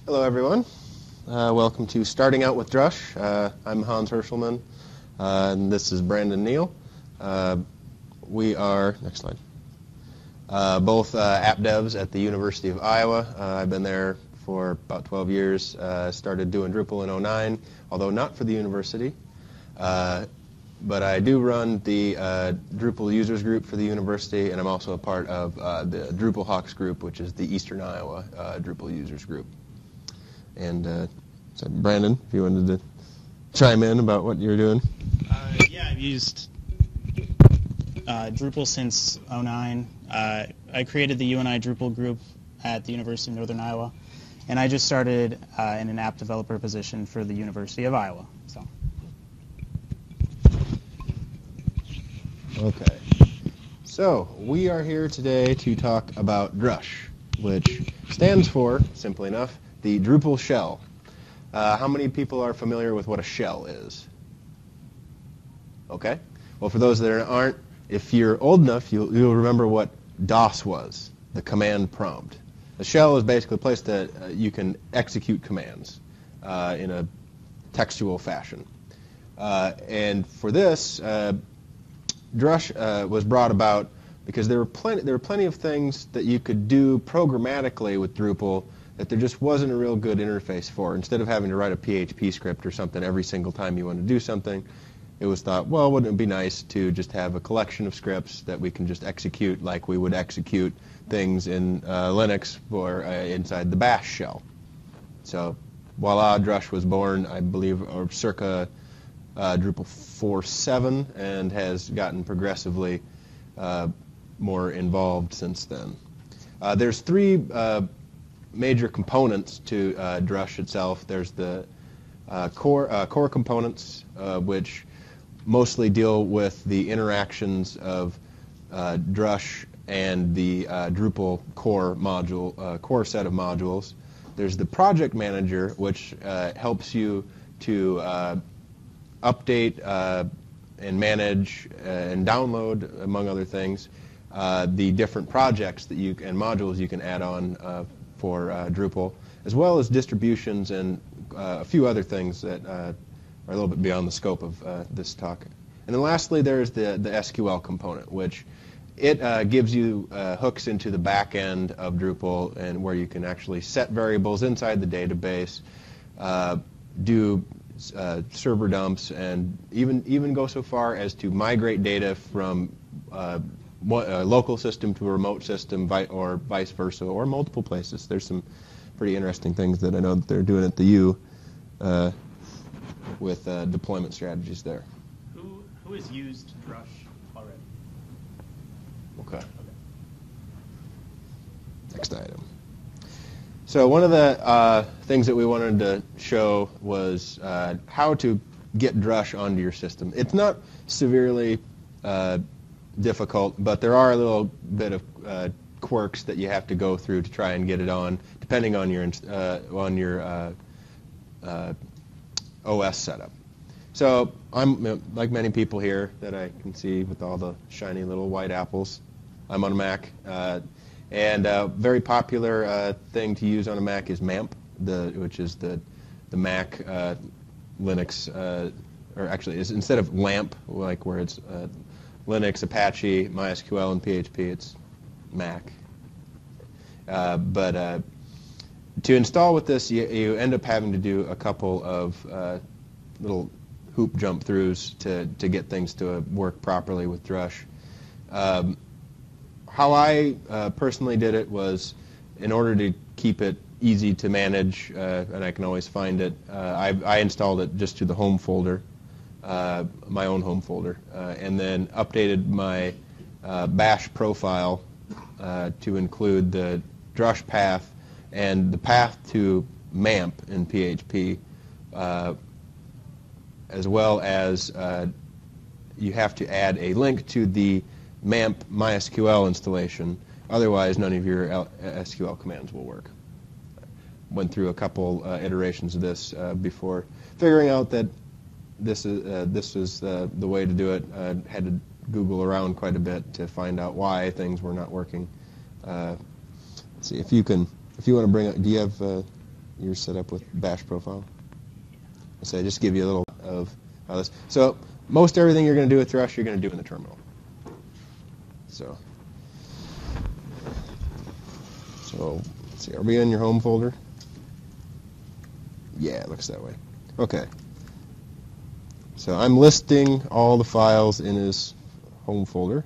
Hello, everyone. Welcome to Starting Out with Drush. I'm Hans Hoerschelman, and this is Brandon Neal. We are, next slide, both app devs at the University of Iowa. I've been there for about 12 years. Started doing Drupal in 2009, although not for the university. But I do run the Drupal users group for the university, and I'm also a part of the Drupal Hawks group, which is the Eastern Iowa Drupal users group. And so Brandon, if you wanted to chime in about what you're doing. Yeah, I've used Drupal since 2009. I created the UNI Drupal group at the University of Northern Iowa, and I just started in an app developer position for the University of Iowa. Okay. So we are here today to talk about Drush, which stands for, simply enough, the Drupal Shell. How many people are familiar with what a shell is? Okay. Well, for those that aren't, if you're old enough, you'll remember what DOS was, the command prompt. A shell is basically a place that you can execute commands in a textual fashion. And for this, Drush was brought about because there were plenty of things that you could do programmatically with Drupal that there just wasn't a real good interface for. Instead of having to write a PHP script or something every single time you want to do something, it was thought, well, wouldn't it be nice to just have a collection of scripts that we can just execute like we would execute things in Linux or inside the bash shell. So voila, Drush was born, I believe, or circa Drupal 4.7, and has gotten progressively more involved since then. There's three major components to Drush itself. There's the core components, which mostly deal with the interactions of Drush and the Drupal core module, core set of modules. There's the project manager, which helps you to update and manage and download, among other things, the different projects that and modules you can add on for Drupal, as well as distributions and a few other things that are a little bit beyond the scope of this talk. And then lastly, there's the SQL component, which it gives you hooks into the back end of Drupal, and where you can actually set variables inside the database, do server dumps, and even go so far as to migrate data from a local system to a remote system, or vice versa, or multiple places. There's some pretty interesting things that I know that they're doing at the U with deployment strategies there. Who has used Drush already? Okay. Next item. So one of the things that we wanted to show was how to get Drush onto your system. It's not severely difficult, but there are a little bit of quirks that you have to go through to try and get it on, depending on your OS setup. So I'm, like many people here that I can see with all the shiny little white apples, I'm on a Mac. And a very popular thing to use on a Mac is MAMP, which is the Mac Linux, or actually, instead of LAMP, like where it's Linux, Apache, MySQL, and PHP, it's Mac. But to install with this, you end up having to do a couple of little hoop jump throughs to get things to work properly with Drush. How I personally did it was, in order to keep it easy to manage, and I can always find it, I installed it just to the home folder, my own home folder, and then updated my bash profile to include the Drush path and the path to MAMP in PHP, as well as you have to add a link to the MAMP MySQL installation. Otherwise, none of your SQL commands will work. Went through a couple iterations of this before figuring out that this is the way to do it. I had to Google around quite a bit to find out why things were not working. Let's see if you want to bring up. Do you have you're set up with bash profile. So just give you a little of how this. So most everything you're going to do with Drush, you're going to do in the terminal. So let's see. Are we in your home folder? Yeah, it looks that way. Okay. So I'm listing all the files in his home folder.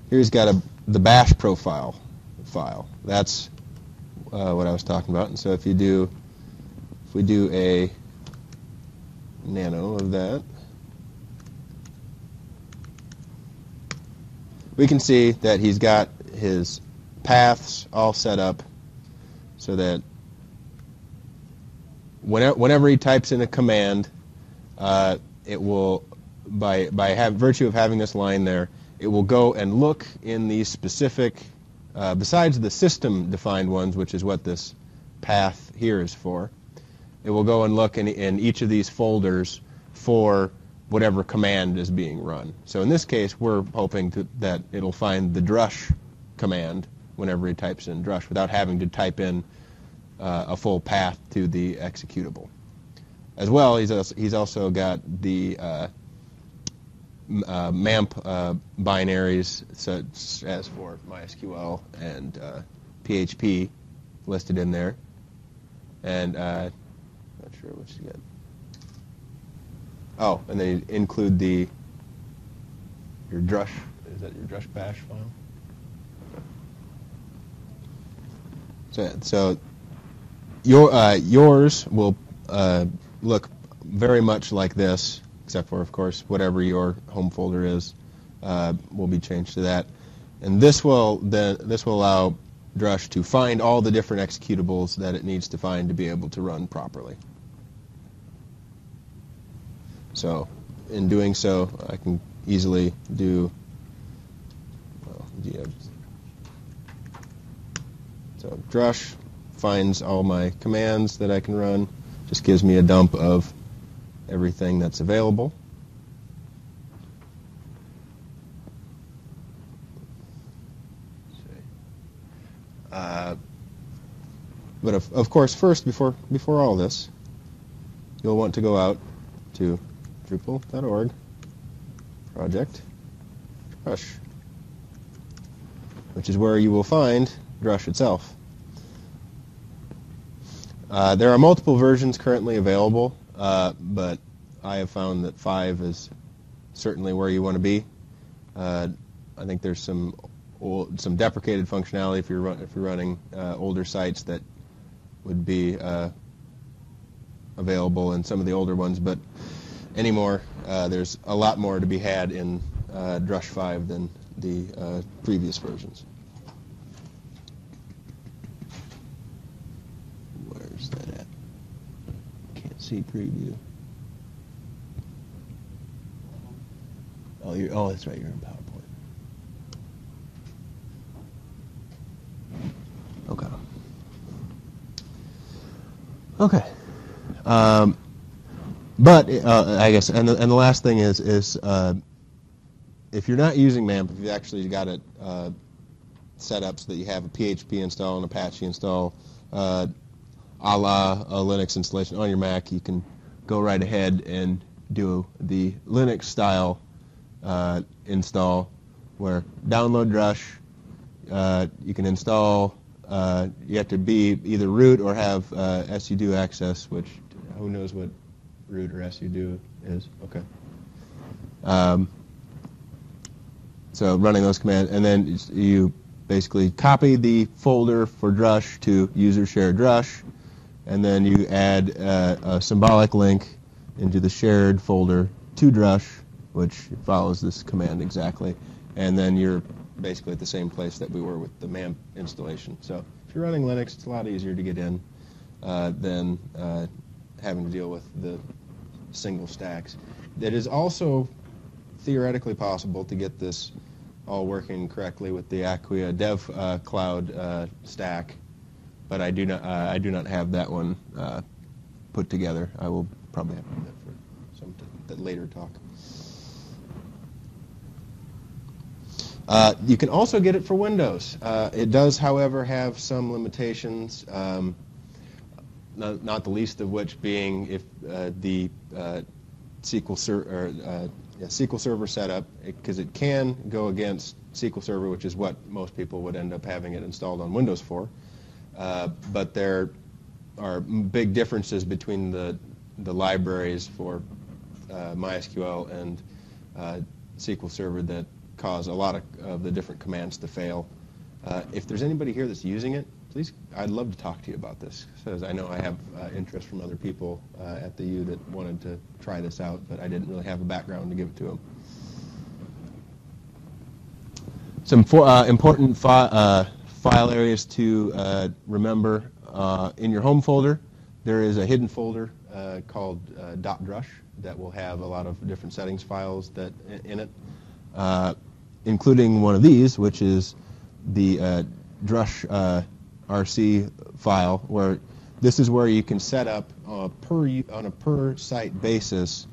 Here he's got the bash profile file. That's what I was talking about. And so if we do a nano of that, we can see that he's got his paths all set up so that whenever he types in a command, it will, by virtue of having this line there, it will go and look in these specific, besides the system-defined ones, which is what this path here is for, it will go and look in each of these folders for whatever command is being run. So in this case, we're hoping that it'll find the drush command whenever he types in drush without having to type in a full path to the executable. As well, he's also got the MAMP binaries such as for MySQL and PHP listed in there. And not sure what you got. Oh, and then you include your Drush. Is that your Drush bash file? So yours will look very much like this, except for, of course, whatever your home folder is will be changed to that. And this will allow Drush to find all the different executables that it needs to find to be able to run properly. So in doing so, I can easily do, so Drush finds all my commands that I can run, just gives me a dump of everything that's available. But of course, first, before all this, you'll want to go out to Drupal.org, project, Drush, which is where you will find Drush itself. There are multiple versions currently available, but I have found that 5 is certainly where you want to be. I think there's some deprecated functionality if you're running older sites that would be available in some of the older ones, but anymore, there's a lot more to be had in Drush 5 than the previous versions. Where's that at? Can't see preview. Oh, that's right. You're in PowerPoint. Okay. But I guess, and the last thing is if you're not using MAMP, if you've actually got it set up so that you have a PHP install and Apache install, a la a Linux installation on your Mac, you can go right ahead and do the Linux style install, where download Drush. You can install. You have to be either root or have sudo access, which who knows what root or sudo is. Okay. So running those commands, and then you basically copy the folder for Drush to user share Drush, and then you add a symbolic link into the shared folder to Drush, which follows this command exactly, and then you're basically at the same place that we were with the MAMP installation. So if you're running Linux, it's a lot easier to get in than having to deal with the single stacks. It is also theoretically possible to get this all working correctly with the Acquia Dev Cloud stack, but I do not have that one put together. I will probably have to do that for some later talk. You can also get it for Windows. It does, however, have some limitations, not the least of which being if the SQL Server setup, because it can go against SQL Server, which is what most people would end up having it installed on Windows for. But there are big differences between the libraries for MySQL and SQL Server that cause a lot of the different commands to fail. If there's anybody here that's using it, please, I'd love to talk to you about this, because I know I have interest from other people at the U that wanted to try this out, but I didn't really have a background to give it to them. Some important file areas to remember. In your home folder, there is a hidden folder called .drush that will have a lot of different settings files in it, including one of these, which is the Drush RC file, where this is where you can set up on a per site basis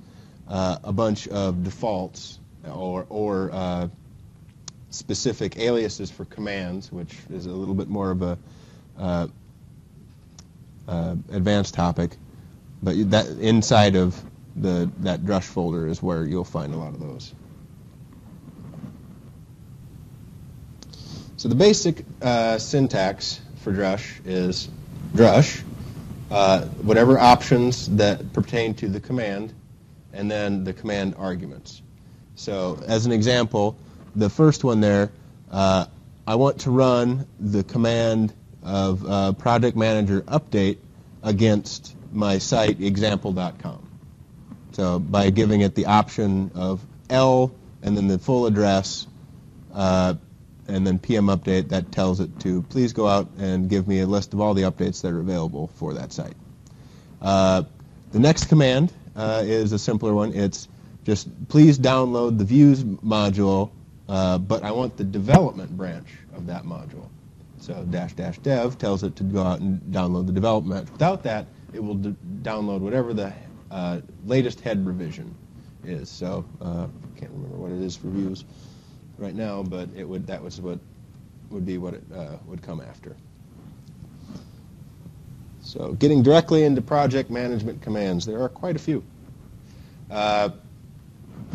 a bunch of defaults or specific aliases for commands, which is a little bit more of a advanced topic. But that inside of that Drush folder is where you'll find a lot of those. So the basic syntax for Drush is Drush, whatever options that pertain to the command, and then the command arguments. So as an example, the first one there, I want to run the command of project manager update against my site example.com. So by giving it the option of L and then the full address, and then PM update, that tells it to please go out and give me a list of all the updates that are available for that site. The next command is a simpler one. It's just please download the views module, but I want the development branch of that module. So --dev tells it to go out and download the development. Without that, it will download whatever the latest head revision is. So I can't remember what it is for views right now, but that was what would be what it would come after. So getting directly into project management commands, there are quite a few. And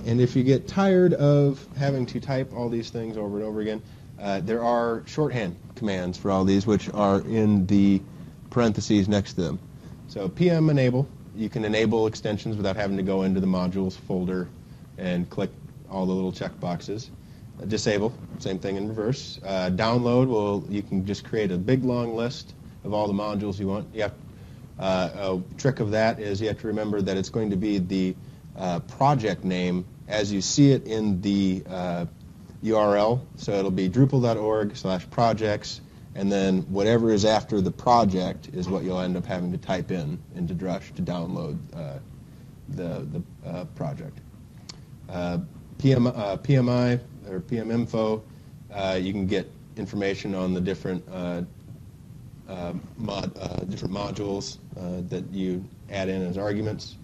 if you get tired of having to type all these things over and over again, there are shorthand commands for all these, which are in the parentheses next to them. So PM enable, you can enable extensions without having to go into the modules folder and click all the little check boxes. Disable, same thing in reverse. Download, well, you can just create a big long list of all the modules you want. You have, a trick of that is you have to remember that it's going to be the project name as you see it in the URL. So it'll be drupal.org/projects, and then whatever is after the project is what you'll end up having to type into Drush to download the project. PMI or PM info, you can get information on the different different modules that you add in as arguments.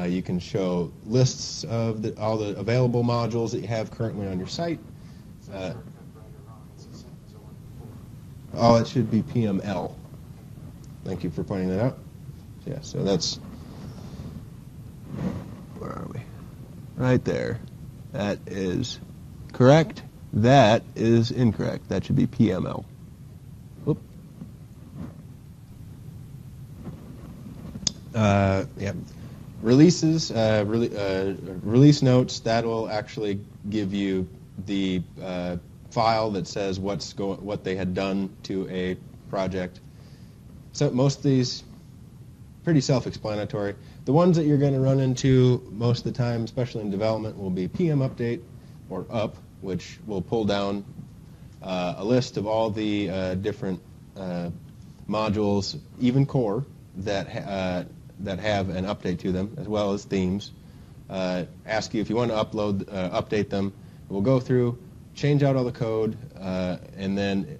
You can show lists of all the available modules that you have currently on your site. It should be PML. Thank you for pointing that out. Yeah, so that's, where are we? Right there. That is correct. That is incorrect. That should be PML. Whoop. Yeah. Releases, release notes, that will actually give you the file that says what they had done to a project. So most of these, pretty self-explanatory. The ones that you're going to run into most of the time, especially in development, will be PM update or up, which will pull down a list of all the different modules, even core, that have an update to them, as well as themes. Ask you if you want to update them. We'll go through, change out all the code, and then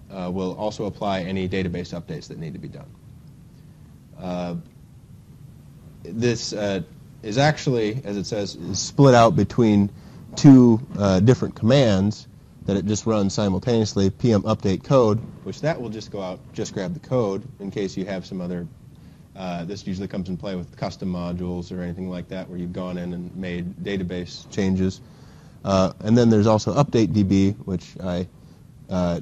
we'll also apply any database updates that need to be done. This is actually, as it says, is split out between two different commands that it just runs simultaneously, pm update code, which that will just go out, just grab the code in case you have some other, this usually comes in play with custom modules or anything like that where you've gone in and made database changes. And then there's also update DB, which oh,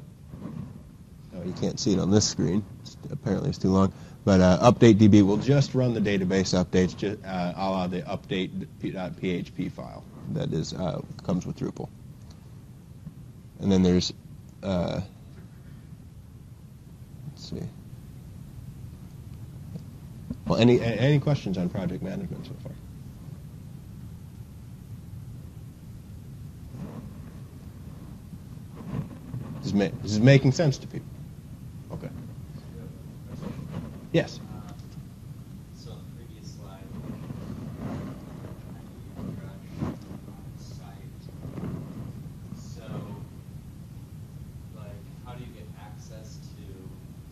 you can't see it on this screen. Apparently it's too long. But update DB will just run the database updates, a la the update.php file that is comes with Drupal. And then there's, let's see. Well, any questions on project management so far? This is making sense to people. Okay. Yes. So on the previous slide, site. So, like, how do you get access to?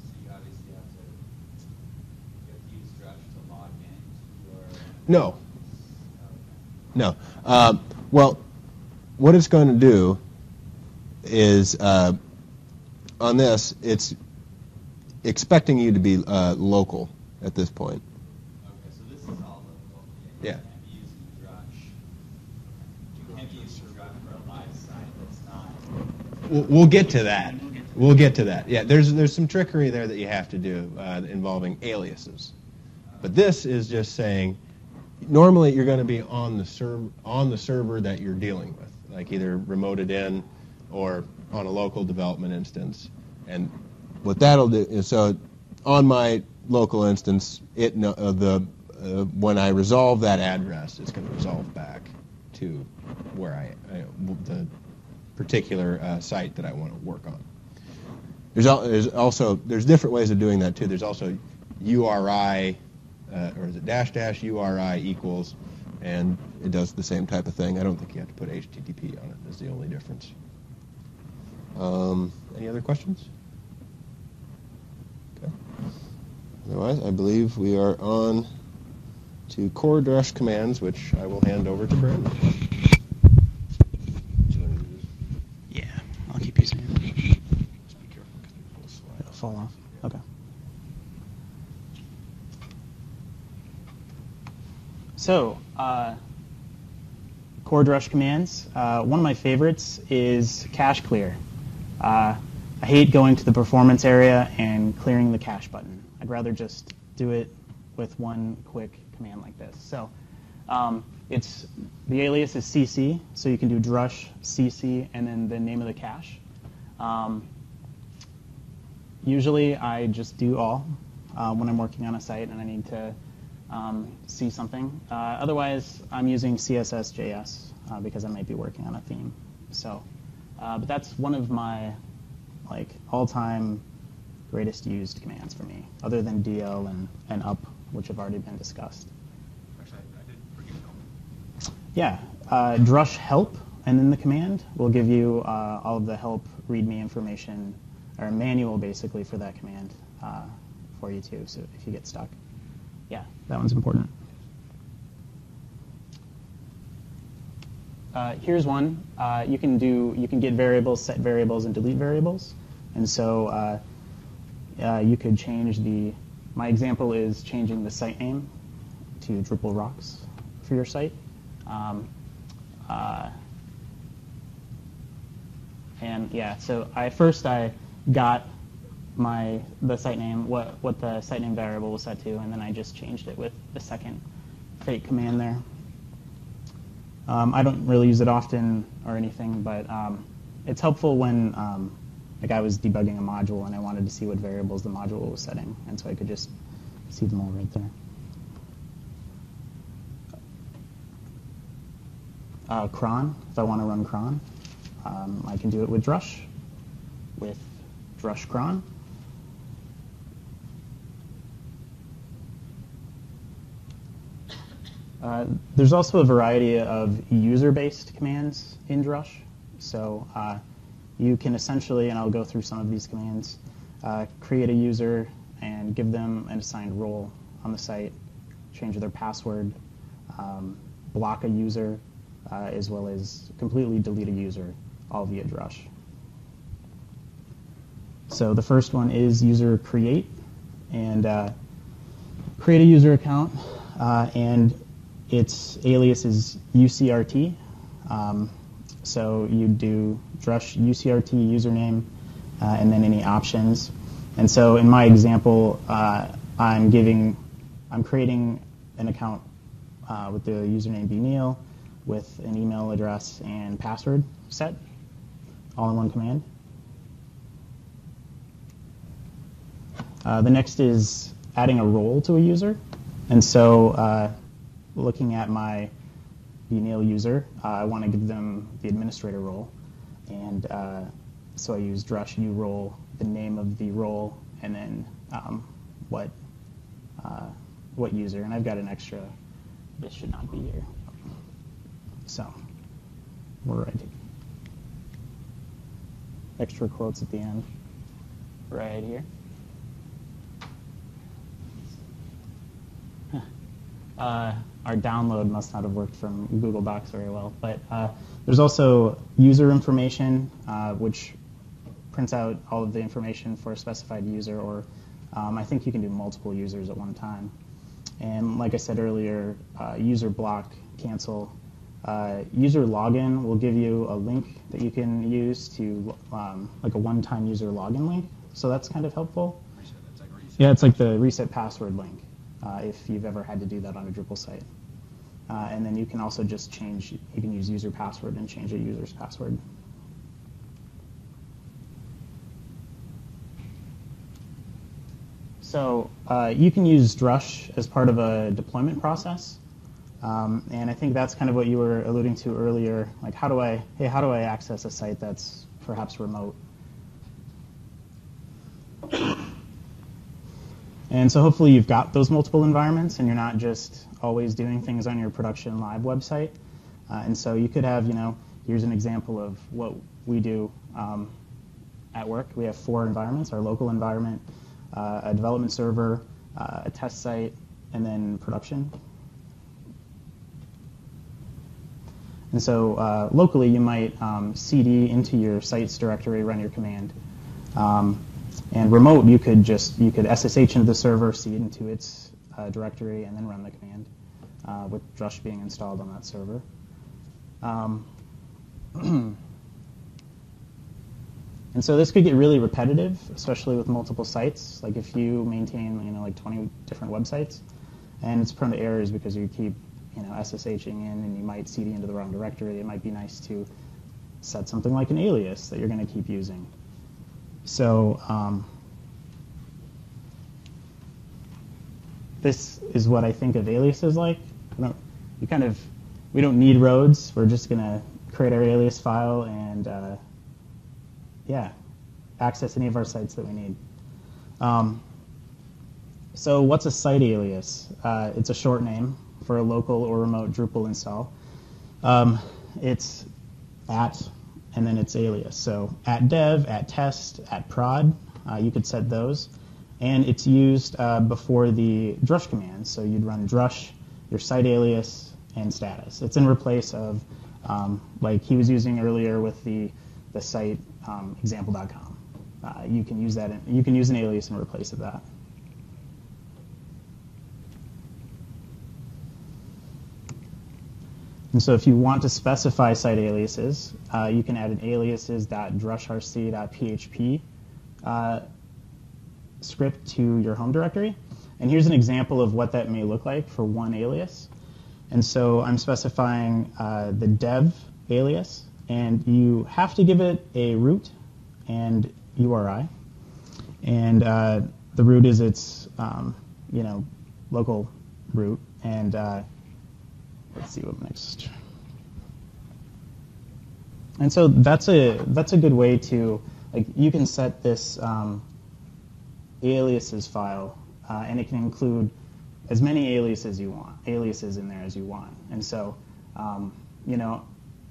So you obviously have to use Drush to log in. No. No. Well, what it's going to do is on this, it's expecting you to be local at this point. Okay, so this is all local. Yeah. You can't be using Drush. You can't be using Drush for a live site that's not. We'll get to that. We'll get to that. Yeah, there's some trickery there that you have to do involving aliases. But this is just saying, normally you're going to be on the server that you're dealing with, like either remoted in or on a local development instance. And what that'll do is, so on my local instance, when I resolve that address, it's going to resolve back to where the particular site that I want to work on. There's different ways of doing that too. There's also URI, or is it -- URI equals, and it does the same type of thing. I don't think you have to put HTTP on it. That's the only difference. Any other questions? Okay. Otherwise, I believe we are on to core Drush commands, which I will hand over to Brandon. Yeah, I'll keep using it. Just be careful because they're full slide. It'll fall off. Okay. So, core Drush commands. One of my favorites is cache clear. I hate going to the performance area and clearing the cache button. I'd rather just do it with one quick command like this. So the alias is cc, so you can do drush cc and then the name of the cache. Usually I just do all when I'm working on a site and I need to see something. Otherwise, I'm using CSS.js because I might be working on a theme. So, but that's one of my all-time greatest used commands for me, other than DL and up, which have already been discussed. Actually, I did forget help. Yeah, drush help, and then the command will give you all of the help README information, or manual basically for that command for you too. So if you get stuck, yeah, that one's important. Here's one. You can get variables, set variables, and delete variables. And so you could change my example is changing the site name to Drupal Rocks for your site. And yeah, so I got the site name, what the site name variable was set to, and then I just changed it with the second fake command there. I don't really use it often or anything, but it's helpful when I was debugging a module and I wanted to see what variables the module was setting, and so I could just see them all right there. Cron, if I want to run cron, I can do it with Drush, with Drush cron. There's also a variety of user-based commands in Drush. So you can essentially, and I'll go through some of these commands, create a user and give them an assigned role on the site, change their password, block a user, as well as completely delete a user, all via Drush. So the first one is user create, and create a user account, and its alias is UCRT. So you do Drush UCRT username, and then any options. And so in my example, I'm creating an account with the username bneil with an email address and password set, all in one command. The next is adding a role to a user. And so looking at my bneil user, I want to give them the administrator role. And so I use drush urole, the name of the role, and then what user. And I've got an extra, this should not be here. So we're right here. Extra quotes at the end, right here. Our download must not have worked from Google Docs very well. But there's also user information, which prints out all of the information for a specified user, or I think you can do multiple users at one time. And like I said earlier, user block, cancel. User login will give you a link that you can use to, like a one-time user login link. So that's kind of helpful. Yeah, it's like the reset password link, if you've ever had to do that on a Drupal site. And then you can also just change, you can use user password and change a user's password. So you can use Drush as part of a deployment process. And I think that's kind of what you were alluding to earlier. Like, how do I access a site that's perhaps remote? And so hopefully you've got those multiple environments and you're not just always doing things on your production live website. And so you could have, here's an example of what we do at work. We have 4 environments: our local environment, a development server, a test site, and then production. And so locally, you might cd into your sites directory, run your command. And remote, you could SSH into the server, cd into its directory, and then run the command with Drush being installed on that server. And so this could get really repetitive, especially with multiple sites. Like if you maintain, like 20 different websites, and it's prone to errors because you keep, SSHing in, and you might cd into the wrong directory. It might be nice to set something like an alias that you're going to keep using. So this is what I think of aliases like. We don't need roads. We're just going to create our alias file and access any of our sites that we need. So what's a site alias? It's a short name for a local or remote Drupal install. It's @ and then its alias. So @dev, @test, @prod, you could set those. And it's used before the drush command. So you'd run drush, your site alias, and status. It's in replace of, like he was using earlier with the site example.com. You can use that. You can use an alias in replace of that. And so if you want to specify site aliases, you can add an aliases.drushrc.php script to your home directory. And here's an example of what that may look like for one alias. And so I'm specifying the dev alias, and you have to give it a root and URI. And the root is its local root. And let's see what next. And so that's a good way to, like, you can set this aliases file, and it can include as many aliases in there as you want. And so,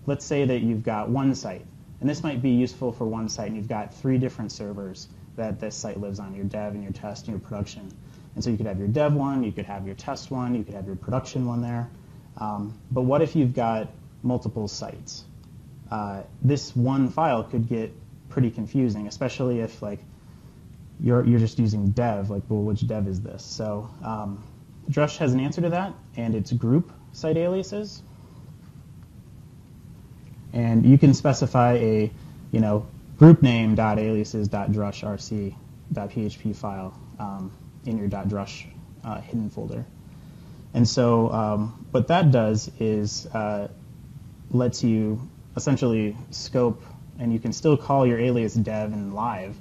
let's say that you've got one site, and this might be useful for one site, and you've got 3 different servers that this site lives on: your dev and your test and your production. And so you could have your dev one, you could have your test one, you could have your production one there. But what if you've got multiple sites. This one file could get pretty confusing, especially if like you're just using dev, like, well, which dev is this? So Drush has an answer to that, and it's group site aliases. And you can specify a, group name.aliases.drushrc.php file in your .drush hidden folder. And so what that does is lets you essentially scope, and you can still call your alias dev and live,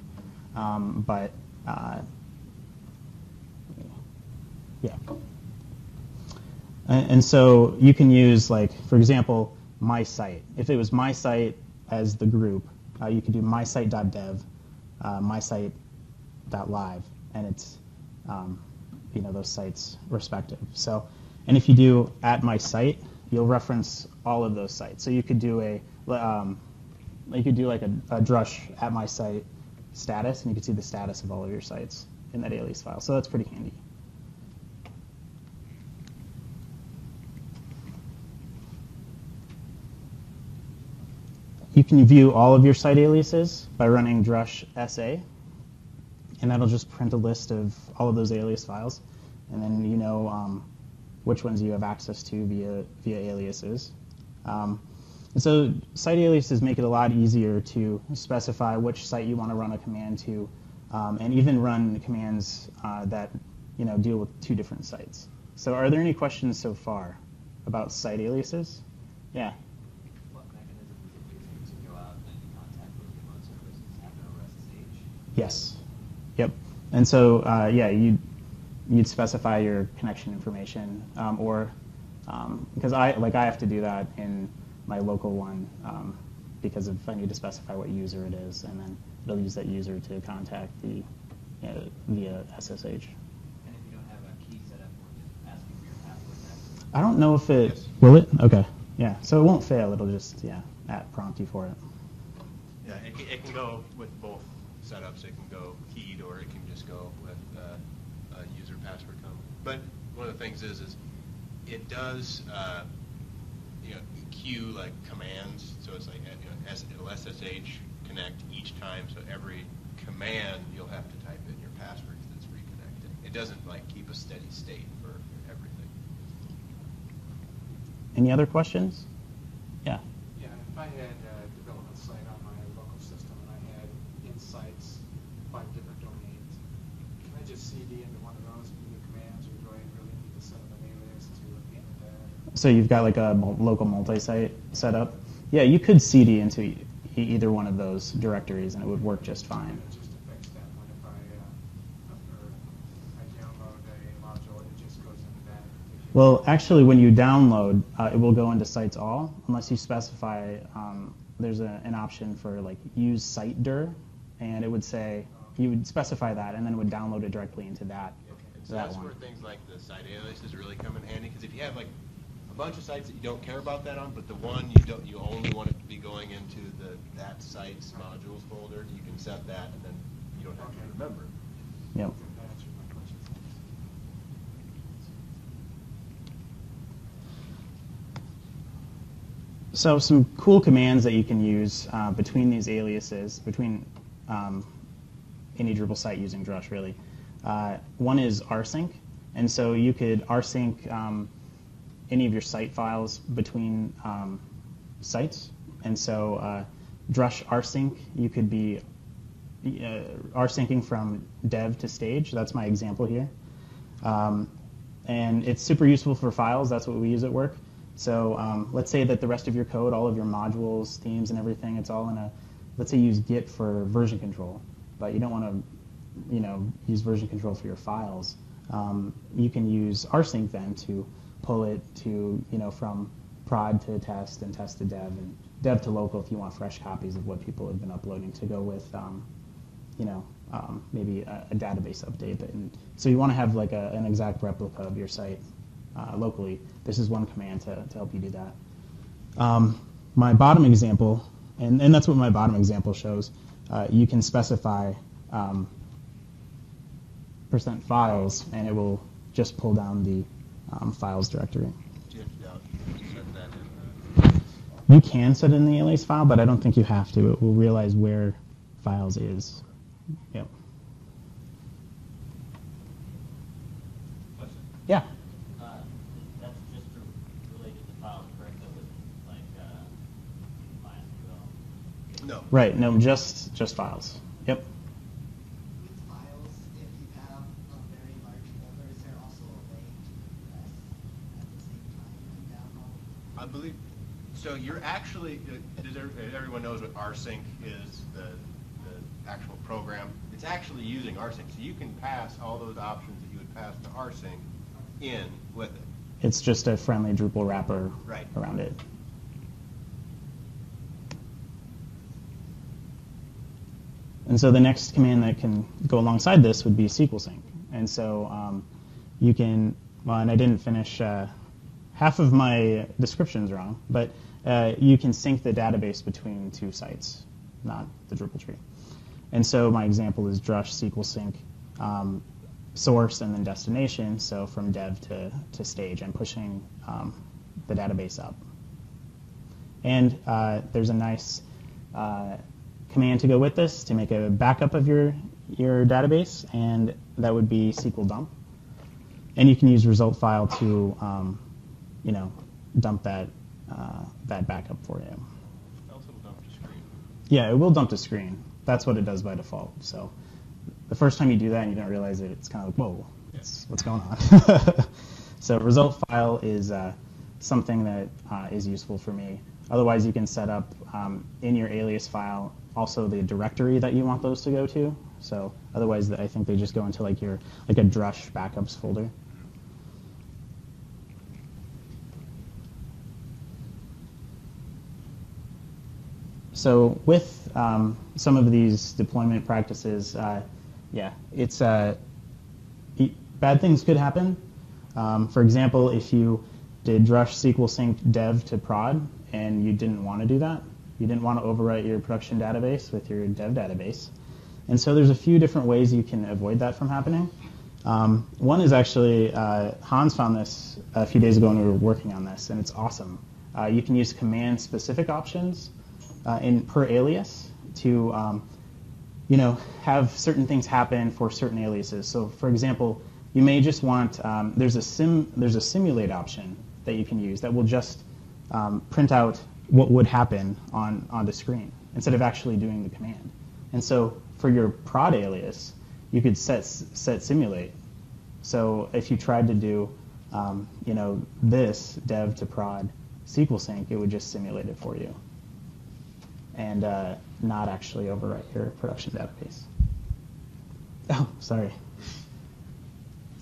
but yeah. And so you can use, like, for example, my site. If it was my site as the group, you could do mysite.dev, mysite.live, and it's those sites respective. So, and if you do @mysite, you'll reference all of those sites. So you could do like a drush @mysite status, and you can see the status of all of your sites in that alias file. So that's pretty handy. You can view all of your site aliases by running drush sa, and that'll just print a list of all of those alias files, and then which ones you have access to via aliases. And so site aliases make it a lot easier to specify which site you want to run a command to, and even run commands that deal with two different sites. So are there any questions so far about site aliases? Yeah. Yes. Yep. And so, you'd specify your connection information, or because I have to do that in my local one because I need to specify what user it is, and then it'll use that user to contact the via SSH. And if you don't have a key set up, we'll ask you for your password. I don't know if it will it. Okay. Yeah. So it won't fail. It'll just prompt you for it. Yeah. It can go with both setups. It can go keyed, or it can just go with user password comment. But one of the things is it does queue like commands. So it's like it'll SSH connect each time. So every command you'll have to type in your password because it's reconnecting. It doesn't like keep a steady state for everything. Any other questions? Yeah. Yeah. If I had a development site on my local system and I had insights, 5 different domains, can I just CD into one of those and do commands, or do I really need to set up an alias to handle that? So you've got like a local multi-site setup. Yeah, you could CD into either one of those directories, and it would work just fine. Just to fix that one, if I download a module, it just goes into that. Well, actually, when you download, it will go into sites all, unless you specify. There's an option for like use site dir, and it would say you would specify that, and then it would download it directly into that. So that's where things like the site aliases really come in handy, because if you have like a bunch of sites that you don't care about that on, but the one you only want it to be going into that site's modules folder, you can set that, and then you don't have to remember. Yep. That answered my question. So some cool commands that you can use between these aliases, between any Drupal site using Drush, really. One is rsync, and so you could rsync any of your site files between sites. And so Drush rsync, you could be rsyncing from dev to stage. That's my example here. And it's super useful for files. That's what we use at work. So let's say that the rest of your code, all of your modules, themes, and everything, it's all in a, let's say you use Git for version control, but you don't want to use version control for your files. You can use rsync then to pull it to, from prod to test and test to dev, and dev to local if you want fresh copies of what people have been uploading to go with, maybe a database update. And so you want to have like an exact replica of your site locally. This is one command to help you do that. My bottom example, and that's what my bottom example shows, you can specify %files, and it will just pull down the files directory. Do you have to set that in? You can set it in the alias file, but I don't think you have to. It will realize where files is. Yep. Question? Yeah. That's just related to files, correct? That was like MySQL. No. Right. No, just files. Yep. With files, if you have a very large folder, is there also a way to compress at the same time and download? I believe. So you're actually, everyone knows what rsync is, the actual program. It's actually using rsync. So you can pass all those options that you would pass to rsync in with it. It's just a friendly Drupal wrapper Right. around it. And so the next command that can go alongside this would be SQL sync. And so you can, well, and I didn't finish, half of my description's wrong, but you can sync the database between two sites, not the Drupal tree. And so my example is Drush SQL sync source and then destination. So from dev to stage, I'm pushing the database up. And there's a nice command to go with this to make a backup of your database, and that would be SQL dump. And you can use result file to dump that backup for you. Also dump to screen. Yeah, it will dump to screen. That's what it does by default. So the first time you do that and you don't realize it, it's kind of like, whoa, what's going on? So result file is something that is useful for me. Otherwise, you can set up in your alias file also the directory that you want those to go to. So otherwise, I think they just go into like a Drush backups folder. So with some of these deployment practices, it's bad things could happen. For example, if you did Drush SQL sync dev to prod and you didn't want to do that, you didn't want to overwrite your production database with your dev database. And so there's a few different ways you can avoid that from happening. One is actually, Hans found this a few days ago when we were working on this, and it's awesome. You can use command-specific options per alias to have certain things happen for certain aliases. So for example, you may just want, there's a simulate option that you can use that will just print out what would happen on the screen instead of actually doing the command. And so for your prod alias, you could set simulate. So if you tried to do this dev to prod SQL sync, it would just simulate it for you and not actually overwrite your production database. Oh, sorry.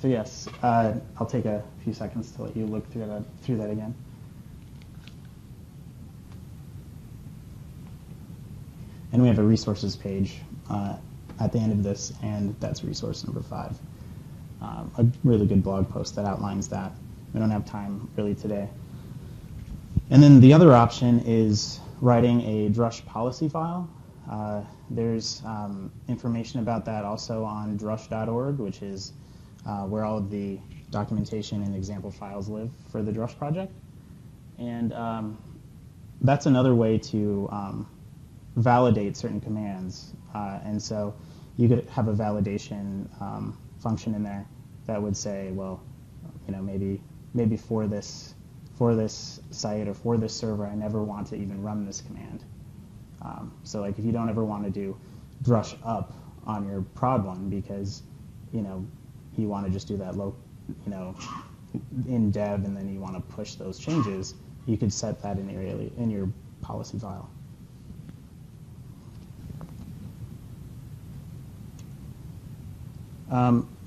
So yes, I'll take a few seconds to let you look through that again. And we have a resources page at the end of this, and that's resource number 5. A really good blog post that outlines that. We don't have time really today. And then the other option is writing a Drush policy file. There's information about that also on drush.org, which is where all of the documentation and example files live for the Drush project. And that's another way to validate certain commands. And so you could have a validation function in there that would say, well, maybe for this site or for this server, I never want to even run this command. So like if you don't ever want to do drush up on your prod one because you want to just do that in dev and then you want to push those changes, you could set that in your policy file.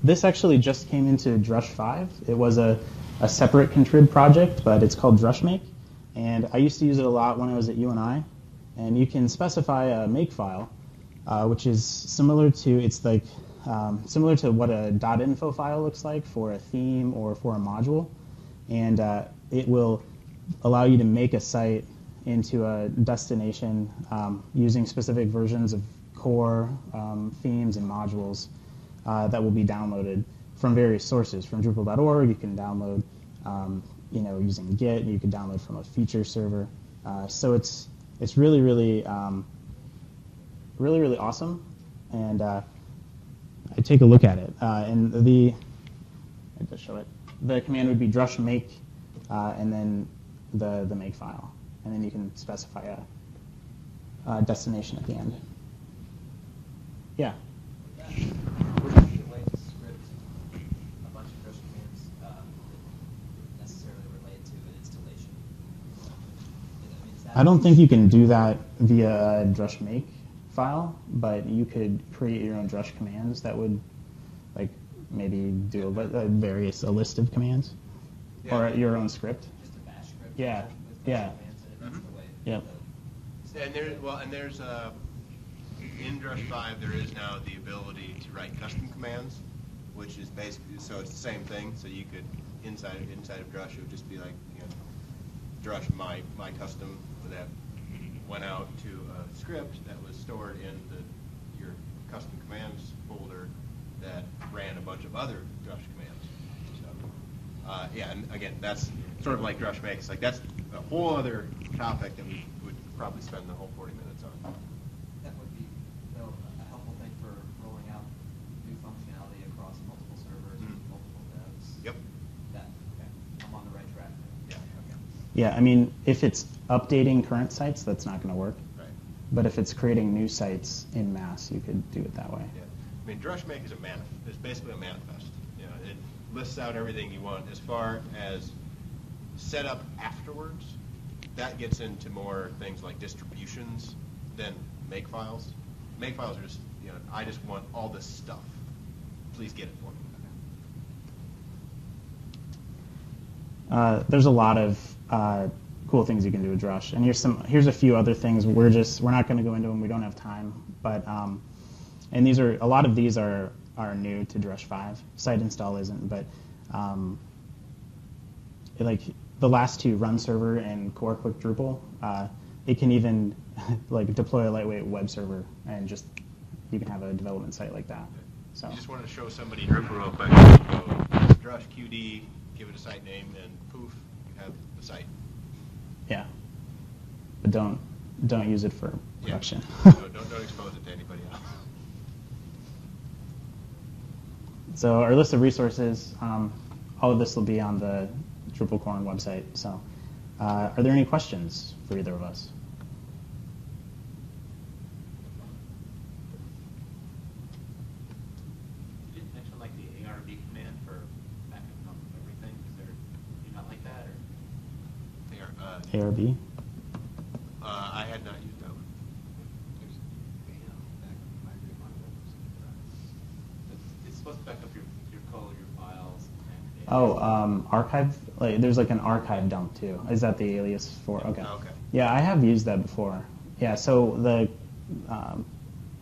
This actually just came into Drush 5. It was a separate contrib project, but it's called Drush Make. And I used to use it a lot when I was at UNI. And you can specify a make file, which is similar to what a .info file looks like for a theme or for a module. And it will allow you to make a site into a destination using specific versions of core themes and modules that will be downloaded from various sources. From Drupal.org, you can download, using Git. You can download from a feature server. So it's really, really, really, really awesome. And I take a look at it. And I just show it. The command would be Drush Make, and then the make file. And then you can specify a destination at the end. Yeah. Would there be a way to script a bunch of Drush commands that necessarily relate to an installation? I don't think you can do that via a Drush Make file, but you could create your own Drush commands that would, like, maybe do a list of commands, or your own script. Just a bash script? Yeah. With Yeah. commands in it, that's the way. Yep. And there's in Drush 5 there is now the ability to write custom commands, which is basically, so it's the same thing. So you could inside of Drush it would just be like, you know, Drush my custom that went out to a script that was stored in your custom commands folder that ran a bunch of other Drush commands. So yeah, and again, that's sort of like Drush Makes. Like that's a whole other topic that we would probably spend the whole 40 minutes on. That would be, though, a helpful thing for rolling out new functionality across multiple servers and multiple devs. Yep. Okay. I'm on the right track then. Yeah. Okay. Yeah, I mean, if it's updating current sites, that's not going to work. Right. But if it's creating new sites in mass, you could do it that way. Yeah. I mean, Drush Make is it's basically a manifest. You know, it lists out everything you want. As far as setup afterwards, that gets into more things like distributions than make files. Make files are just, you know, I just want all this stuff. Please get it for me. There's a lot of cool things you can do with Drush, and here's a few other things. We're not going to go into them. We don't have time, but and a lot of these are new to Drush 5. Site install isn't, but like the last two, Run Server and Core Quick Drupal, it can even like deploy a lightweight web server, and just you can have a development site like that. So You just wanted to show somebody Drupal real quick. Go Drush QD, give it a site name, and poof, you have the site. yeah, but don't use it for production. Yeah. don't expose it to anybody else. So our list of resources, all of this will be on the DrupalCorn website. So are there any questions for either of us? You didn't mention like the ARB command for backing up everything. Do you not like that, or? ARB? I had not used that one. It's supposed to back up your code, your files. And Oh, archive? Like, there's like an archive dump too. Is that the alias for? Okay. Oh, okay. Yeah, I have used that before. Yeah, so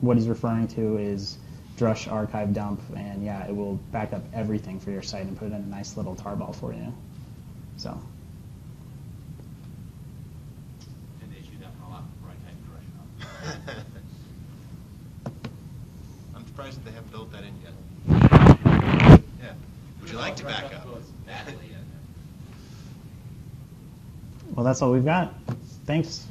what he's referring to is Drush archive dump, and yeah, it will back up everything for your site and put it in a nice little tarball for you. So. And they issue that one a lot before I type Drush up. I'm surprised that they haven't built that in yet. Yeah. Would you like to back up? Well, that's all we've got. Thanks.